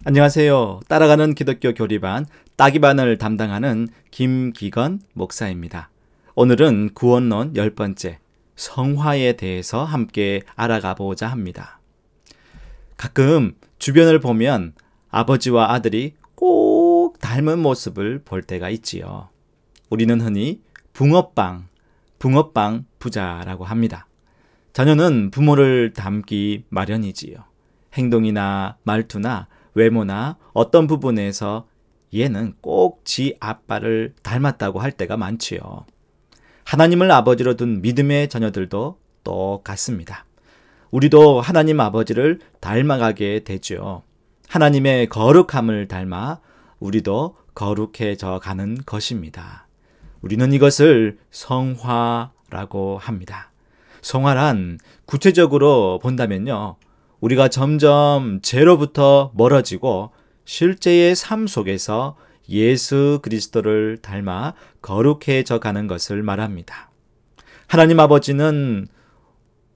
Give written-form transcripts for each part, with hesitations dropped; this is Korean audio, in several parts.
안녕하세요. 따라가는 기독교 교리반 따기반을 담당하는 김기건 목사입니다. 오늘은 구원론 10번째 성화에 대해서 함께 알아가 보자 합니다. 가끔 주변을 보면 아버지와 아들이 꼭 닮은 모습을 볼 때가 있지요. 우리는 흔히 붕어빵 부자라고 합니다. 자녀는 부모를 닮기 마련이지요. 행동이나 말투나 외모나 어떤 부분에서 얘는 꼭 지 아빠를 닮았다고 할 때가 많지요. 하나님을 아버지로 둔 믿음의 자녀들도 똑같습니다. 우리도 하나님 아버지를 닮아가게 되죠. 하나님의 거룩함을 닮아 우리도 거룩해져 가는 것입니다. 우리는 이것을 성화라고 합니다. 성화란 구체적으로 본다면요, 우리가 점점 죄로부터 멀어지고 실제의 삶 속에서 예수 그리스도를 닮아 거룩해져 가는 것을 말합니다. 하나님 아버지는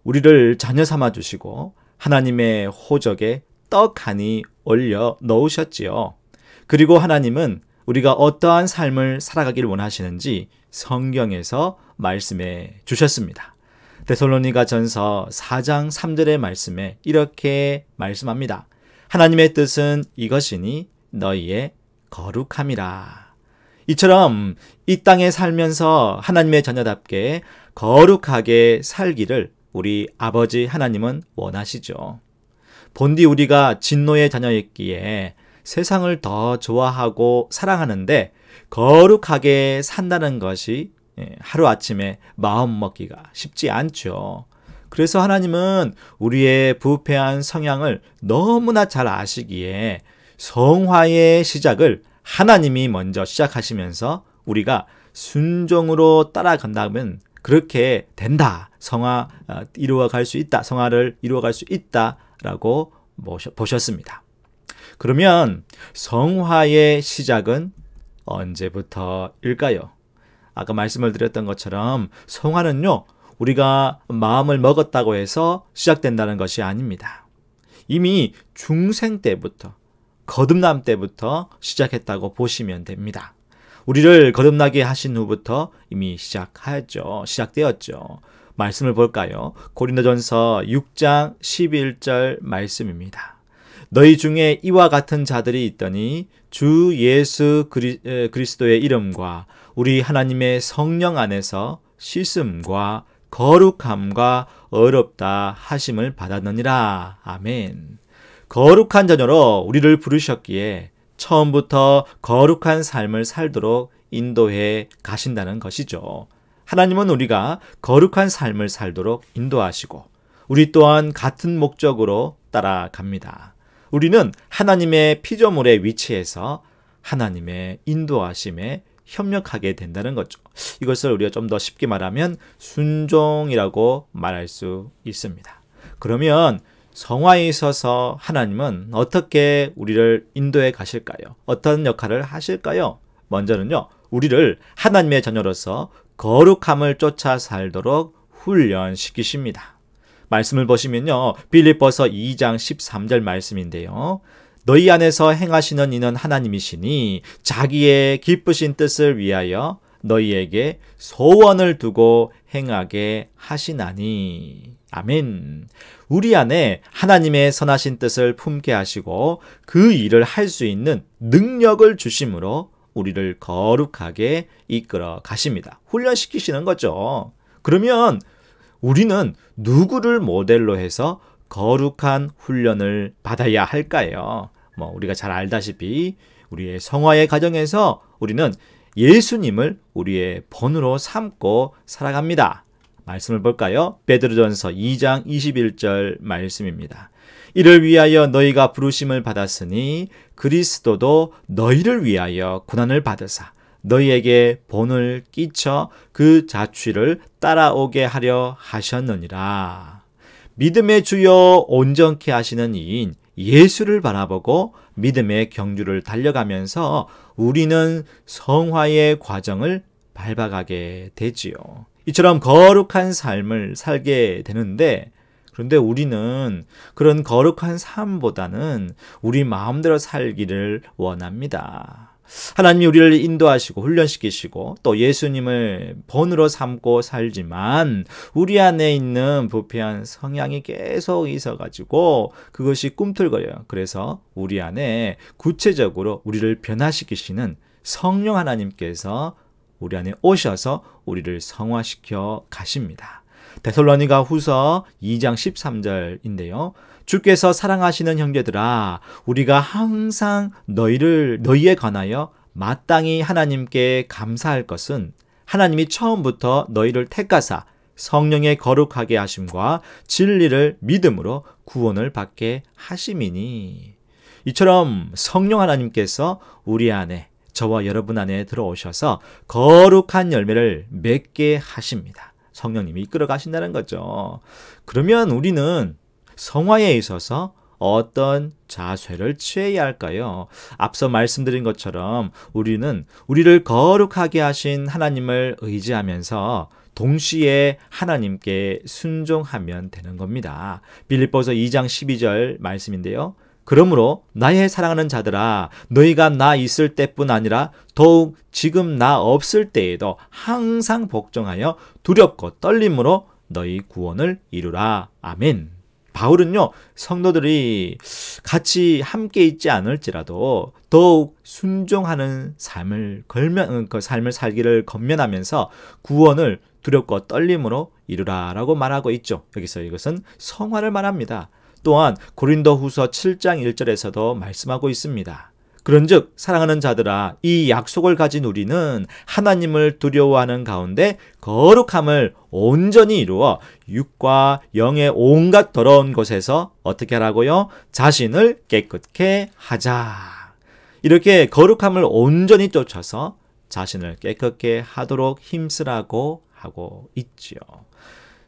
우리를 자녀 삼아 주시고 하나님의 호적에 떡하니 올려 넣으셨지요. 그리고 하나님은 우리가 어떠한 삶을 살아가길 원하시는지 성경에서 말씀해 주셨습니다. 데살로니가전서 4장 3절의 말씀에 이렇게 말씀합니다. 하나님의 뜻은 이것이니 너희의 거룩함이라. 이처럼 이 땅에 살면서 하나님의 자녀답게 거룩하게 살기를 우리 아버지 하나님은 원하시죠. 본디 우리가 진노의 자녀였기에 세상을 더 좋아하고 사랑하는데 거룩하게 산다는 것이 하루아침에 마음먹기가 쉽지 않죠. 그래서 하나님은 우리의 부패한 성향을 너무나 잘 아시기에 성화의 시작을 하나님이 먼저 시작하시면서 우리가 순종으로 따라간다면 그렇게 된다. 성화를 이루어갈 수 있다라고 보셨습니다. 그러면 성화의 시작은 언제부터일까요? 아까 말씀을 드렸던 것처럼 성화는요, 우리가 마음을 먹었다고 해서 시작된다는 것이 아닙니다. 이미 중생 때부터, 거듭남 때부터 시작했다고 보시면 됩니다. 우리를 거듭나게 하신 후부터 이미 시작되었죠. 말씀을 볼까요? 고린도전서 6장 11절 말씀입니다. 너희 중에 이와 같은 자들이 있더니 주 예수 그리스도의 이름과 우리 하나님의 성령 안에서 씻음과 거룩함과 의롭다 하심을 받았느니라. 아멘. 거룩한 자녀로 우리를 부르셨기에 처음부터 거룩한 삶을 살도록 인도해 가신다는 것이죠. 하나님은 우리가 거룩한 삶을 살도록 인도하시고 우리 또한 같은 목적으로 따라갑니다. 우리는 하나님의 피조물의 위치에서 하나님의 인도하심에 협력하게 된다는 거죠. 이것을 우리가 좀 더 쉽게 말하면 순종이라고 말할 수 있습니다. 그러면 성화에 있어서 하나님은 어떻게 우리를 인도해 가실까요? 어떤 역할을 하실까요? 먼저는요, 우리를 하나님의 자녀로서 거룩함을 쫓아 살도록 훈련시키십니다. 말씀을 보시면요, 빌립보서 2장 13절 말씀인데요. 너희 안에서 행하시는 이는 하나님이시니 자기의 기쁘신 뜻을 위하여 너희에게 소원을 두고 행하게 하시나니. 아멘. 우리 안에 하나님의 선하신 뜻을 품게 하시고 그 일을 할 수 있는 능력을 주심으로 우리를 거룩하게 이끌어 가십니다. 훈련시키시는 거죠. 그러면 우리는 누구를 모델로 해서 거룩한 훈련을 받아야 할까요? 우리가 잘 알다시피 우리의 성화의 과정에서 우리는 예수님을 우리의 본으로 삼고 살아갑니다. 말씀을 볼까요? 베드로전서 2장 21절 말씀입니다. 이를 위하여 너희가 부르심을 받았으니 그리스도도 너희를 위하여 고난을 받으사 너희에게 본을 끼쳐 그 자취를 따라오게 하려 하셨느니라. 믿음의 주여 온전케 하시는 이인 예수를 바라보고 믿음의 경주를 달려가면서 우리는 성화의 과정을 밟아가게 되지요. 이처럼 거룩한 삶을 살게 되는데 그런데 우리는 그런 거룩한 삶보다는 우리 마음대로 살기를 원합니다. 하나님이 우리를 인도하시고 훈련시키시고 또 예수님을 본으로 삼고 살지만 우리 안에 있는 부패한 성향이 계속 있어가지고 그것이 꿈틀거려요. 그래서 우리 안에 구체적으로 우리를 변화시키시는 성령 하나님께서 우리 안에 오셔서 우리를 성화시켜 가십니다. 데살로니가 후서 2장 13절인데요. 주께서 사랑하시는 형제들아, 우리가 항상 너희에 관하여 마땅히 하나님께 감사할 것은 하나님이 처음부터 너희를 택하사 성령의 거룩하게 하심과 진리를 믿음으로 구원을 받게 하심이니. 이처럼 성령 하나님께서 우리 안에, 저와 여러분 안에 들어오셔서 거룩한 열매를 맺게 하십니다. 성령님이 이끌어 가신다는 거죠. 그러면 우리는 성화에 있어서 어떤 자세를 취해야 할까요? 앞서 말씀드린 것처럼 우리는 우리를 거룩하게 하신 하나님을 의지하면서 동시에 하나님께 순종하면 되는 겁니다. 빌립보서 2장 12절 말씀인데요. 그러므로 나의 사랑하는 자들아, 너희가 나 있을 때뿐 아니라 더욱 지금 나 없을 때에도 항상 복종하여 두렵고 떨림으로 너희 구원을 이루라. 아멘. 바울은요, 성도들이 같이 함께 있지 않을지라도 더욱 순종하는 삶을 살기를 권면하면서 구원을 두렵고 떨림으로 이루라라고 말하고 있죠. 여기서 이것은 성화를 말합니다. 또한 고린도 후서 7장 1절에서도 말씀하고 있습니다. 그런즉 사랑하는 자들아, 이 약속을 가진 우리는 하나님을 두려워하는 가운데 거룩함을 온전히 이루어 육과 영의 온갖 더러운 곳에서 어떻게 하라고요? 자신을 깨끗게 하자. 이렇게 거룩함을 온전히 쫓아서 자신을 깨끗게 하도록 힘쓰라고 하고 있지요.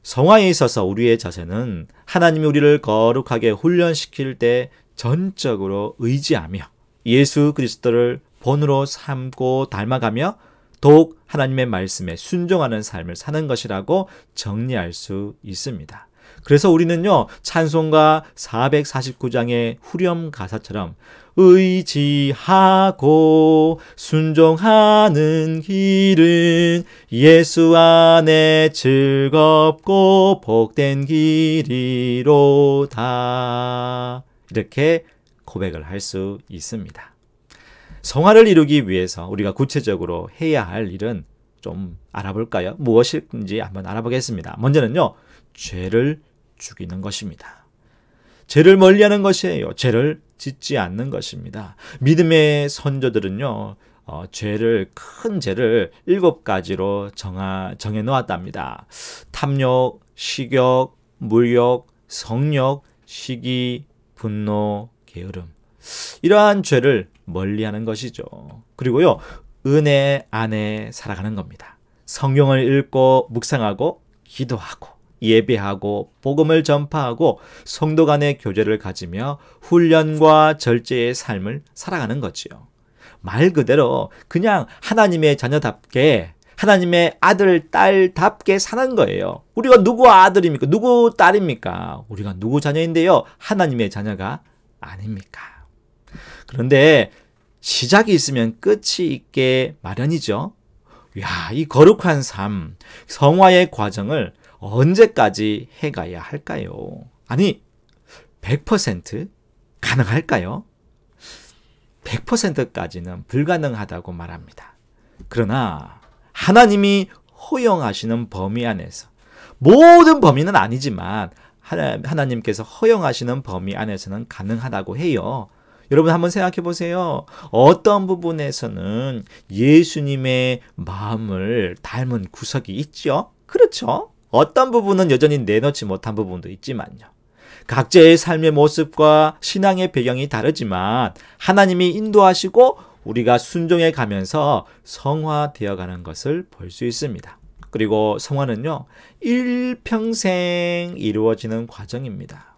성화에 있어서 우리의 자세는 하나님이 우리를 거룩하게 훈련시킬 때 전적으로 의지하며 예수 그리스도를 본으로 삼고 닮아가며 더욱 하나님의 말씀에 순종하는 삶을 사는 것이라고 정리할 수 있습니다. 그래서 우리는요, 찬송가 449장의 후렴 가사처럼 의지하고 순종하는 길은 예수 안에 즐겁고 복된 길이로다. 이렇게 고백을 할 수 있습니다. 성화를 이루기 위해서 우리가 구체적으로 해야 할 일은 좀 알아볼까요? 무엇인지 한번 알아보겠습니다. 먼저는요, 죄를 죽이는 것입니다. 죄를 멀리하는 것이에요. 죄를 짓지 않는 것입니다. 믿음의 선조들은요, 큰 죄를 7가지로 정해 놓았답니다. 탐욕, 식욕, 물욕, 성욕, 시기, 분노, 게으름. 이러한 죄를 멀리하는 것이죠. 그리고요, 은혜 안에 살아가는 겁니다. 성경을 읽고 묵상하고 기도하고 예배하고 복음을 전파하고 성도 간의 교제를 가지며 훈련과 절제의 삶을 살아가는 거지요. 말 그대로 그냥 하나님의 자녀답게, 하나님의 아들, 딸답게 사는 거예요. 우리가 누구 아들입니까? 누구 딸입니까? 우리가 누구 자녀인데요? 하나님의 자녀가 아닙니까? 그런데 시작이 있으면 끝이 있게 마련이죠. 이 거룩한 삶, 성화의 과정을 언제까지 해가야 할까요? 아니, 100% 가능할까요? 100%까지는 불가능하다고 말합니다. 그러나 하나님이 허용하시는 범위 안에서, 모든 범위는 아니지만 하나님께서 허용하시는 범위 안에서는 가능하다고 해요. 여러분 한번 생각해 보세요. 어떤 부분에서는 예수님의 마음을 닮은 구석이 있죠? 그렇죠? 어떤 부분은 여전히 내놓지 못한 부분도 있지만요. 각자의 삶의 모습과 신앙의 배경이 다르지만 하나님이 인도하시고 우리가 순종해 가면서 성화되어 가는 것을 볼 수 있습니다. 그리고 성화는요, 일평생 이루어지는 과정입니다.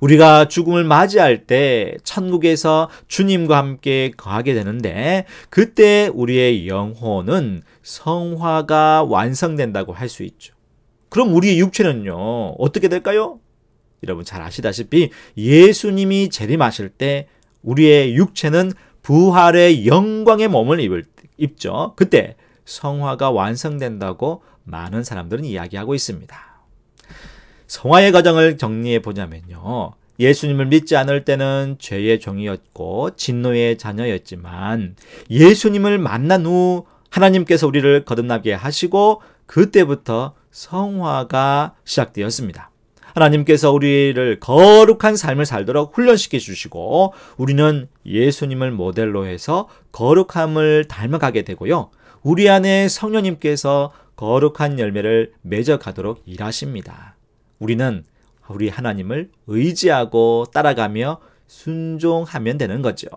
우리가 죽음을 맞이할 때 천국에서 주님과 함께 거하게 되는데 그때 우리의 영혼은 성화가 완성된다고 할 수 있죠. 그럼 우리의 육체는요, 어떻게 될까요? 여러분 잘 아시다시피 예수님이 재림하실 때 우리의 육체는 부활의 영광의 몸을 입죠. 그때 성화가 완성된다고 많은 사람들은 이야기하고 있습니다. 성화의 과정을 정리해 보자면요. 예수님을 믿지 않을 때는 죄의 종이었고 진노의 자녀였지만 예수님을 만난 후 하나님께서 우리를 거듭나게 하시고 그때부터 성화가 시작되었습니다. 하나님께서 우리를 거룩한 삶을 살도록 훈련시켜 주시고 우리는 예수님을 모델로 해서 거룩함을 닮아가게 되고요. 우리 안에 성령님께서 거룩한 열매를 맺어가도록 일하십니다. 우리는 우리 하나님을 의지하고 따라가며 순종하면 되는 거죠.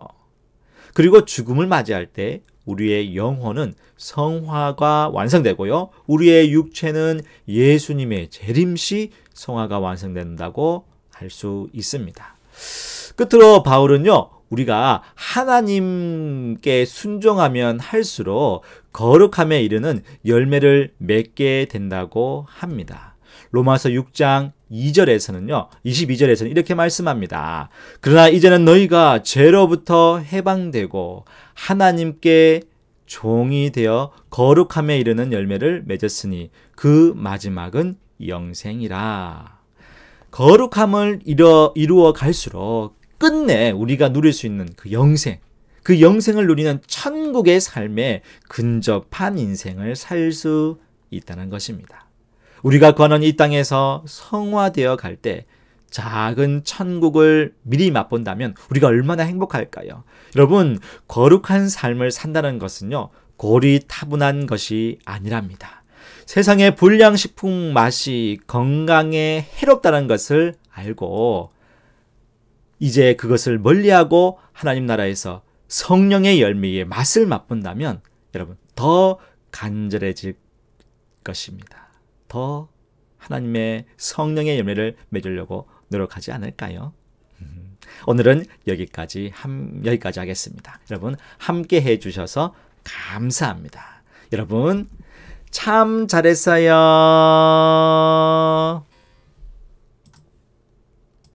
그리고 죽음을 맞이할 때 우리의 영혼은 성화가 완성되고요. 우리의 육체는 예수님의 재림시 성화가 완성된다고 할 수 있습니다. 끝으로 바울은요. 우리가 하나님께 순종하면 할수록 거룩함에 이르는 열매를 맺게 된다고 합니다. 로마서 6장 22절에서는 이렇게 말씀합니다. 그러나 이제는 너희가 죄로부터 해방되고 하나님께 종이 되어 거룩함에 이르는 열매를 맺었으니 그 마지막은 영생이라. 거룩함을 이루어 갈수록 끝내 우리가 누릴 수 있는 그 영생을 누리는 천국의 삶에 근접한 인생을 살 수 있다는 것입니다. 우리가 거하는 이 땅에서 성화되어 갈 때 작은 천국을 미리 맛본다면 우리가 얼마나 행복할까요? 여러분, 거룩한 삶을 산다는 것은요, 고리타분한 것이 아니랍니다. 세상의 불량식품 맛이 건강에 해롭다는 것을 알고 이제 그것을 멀리하고 하나님 나라에서 성령의 열매의 맛을 맛본다면 여러분 더 간절해질 것입니다. 더 하나님의 성령의 열매를 맺으려고 노력하지 않을까요? 오늘은 여기까지 하겠습니다. 여러분 함께 해주셔서 감사합니다. 여러분 참 잘했어요.